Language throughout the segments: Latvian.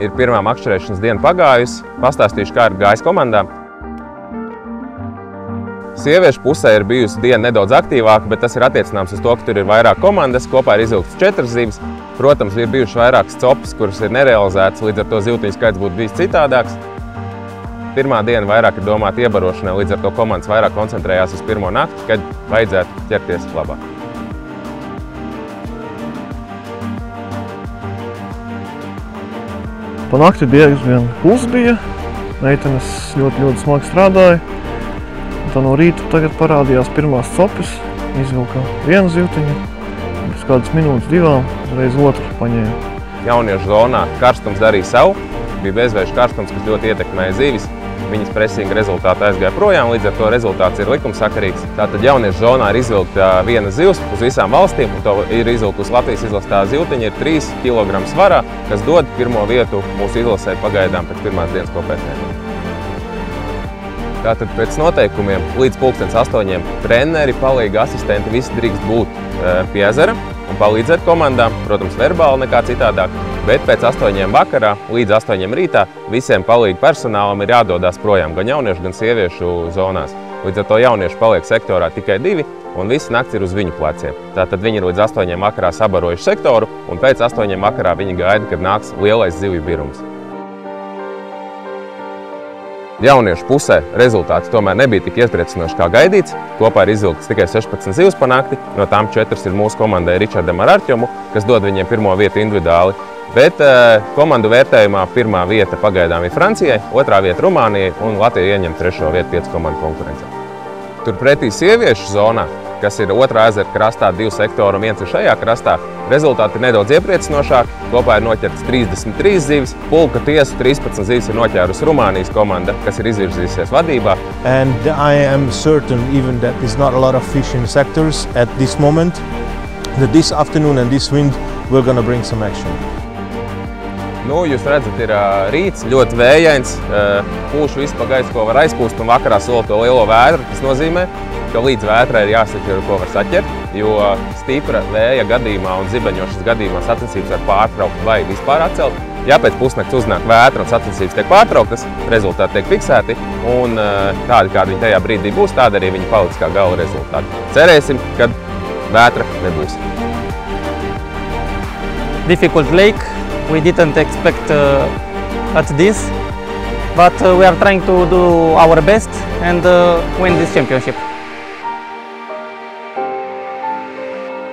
ir pirmā makšķerēšanas diena pagājusi. Pastāstīšu, kā ir gājis komandām. Sieviešu pusē ir bijusi diena nedaudz aktīvāka, bet tas ir attiecināms uz to, ka tur ir vairāk komandas, kopā ir izvilktas 4 zivis. Protams, ir bijušas vairākas copas, kuras ir nerealizētas, līdz ar to zivtiņu skaits būtu bijis citādāks. Pirmā diena vairāk ir domāta iebarošanai, līdz ar to komandas vairāk koncentrējās uz pirmo nakti, kad vajadzētu ķerties labāk. Pa nakti diezgan kluss bija, meitenes ļoti smagi strādāja. Tā no rīta tagad parādījās pirmās copes, izvilka vienu zivtiņu, pēc kādas minūtes, 2, reiz otru paņēma. Jauniešu zonā karstums darīja savu, bija bezvēžu karstums, kas ļoti ietekmēja zivis. Viņas presinga rezultāti aizgāja projām, līdz ar to rezultāts ir likumsakarīgs. Tātad jauniešu zonā ir izvilkta viena zivs uz visām valstīm, un to ir izvilktus Latvijas izlastā zivtiņa, ir 3 kg svarā, kas dod pirmo vietu mūsu izlasē pagaidām pēc pirmās dienas kopētnēm. Tātad pēc noteikumiem līdz 8:00 treneri, palīgi asistenti, visi drīkst būt pie ezera un palīdzēt komandām, protams, verbāli nekā citādāk, bet pēc 8:00 vakarā līdz 8:00 rītā visiem palīgi personālam ir jādodās projām gan jauniešu, gan sieviešu zonās. Līdz ar to jaunieši paliek sektorā tikai 2 un visa nakts ir uz viņu pleciem. Tātad viņi ir līdz 8:00 vakarā sabarojuši sektoru un pēc 8:00 vakarā viņi gaida, kad nāks lielais zivju birums. Jauniešu pusē rezultāts tomēr nebija tik iepriecinoši kā gaidīts. Kopā ir izvilktas tikai 16 zivs pa nakti, no tām 4 ir mūsu komandai Ričardam ar Artjomu, kas dod viņiem pirmo vietu individuāli. Bet komandu vērtējumā pirmā vieta pagaidām ir Francijai, otrā vieta Rumānijai un Latvija ieņem 3. vietu 5 komandu konkurencē. Turpretī sieviešu zonā, kas ir otrā ezera krastā, 2 sektori un 1 ir šajā krastā, rezultāti ir nedaudz iepriecinošāki. Kopā ir noķerts 33 zivis, pulka tiesu 13 zivis ir noķērusi Rumānijas komanda, kas ir izvirzījusies vadībā. And I am certain even that there's not a lot of fish in the sectors at this moment, that this afternoon and this wind we're gonna bring some action. Nu, jūs redzat, ir rīts, ļoti vējains, pūš visu pa gaisu, ko var aizpūst, un vakarā sola to lielo vētru. Tas nozīmē, ka līdz vētrai ir jāsaķer, ko var saķert, jo stipra vēja gadījumā un zibeņošanas gadījumā sacensības var pārtraukt vai vispār atcelt. Ja pēc pusnakts uznāk vētra un sacensības tiek pārtrauktas, rezultāti tiek fiksēti, un tādi, kādi viņi tajā brīdī būs, tādi arī viņi paliks kā gala rezultāti. Cerēsim, ka vētra nebūs. Difficult lake. We didn't expect at this, but we are trying to do our best and win this championship.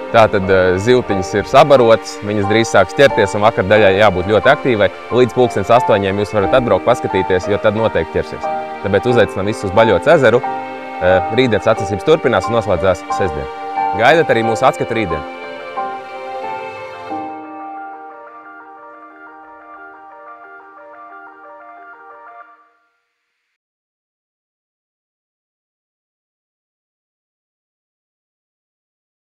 Tātad zivtiņas ir sabarotas, viņas drīz sāks ķerties un vakar daļai jābūt ļoti aktīvai. Līdz 8:00 jūs varat atbraukt, paskatīties, jo tad noteikti ķersies. Tāpēc uzaicinām visus uz Baļotas ezeru. Rītdienas sacensības turpinās un noslēdzās sestdien. Gaidat arī mūsu atskatu rītdien.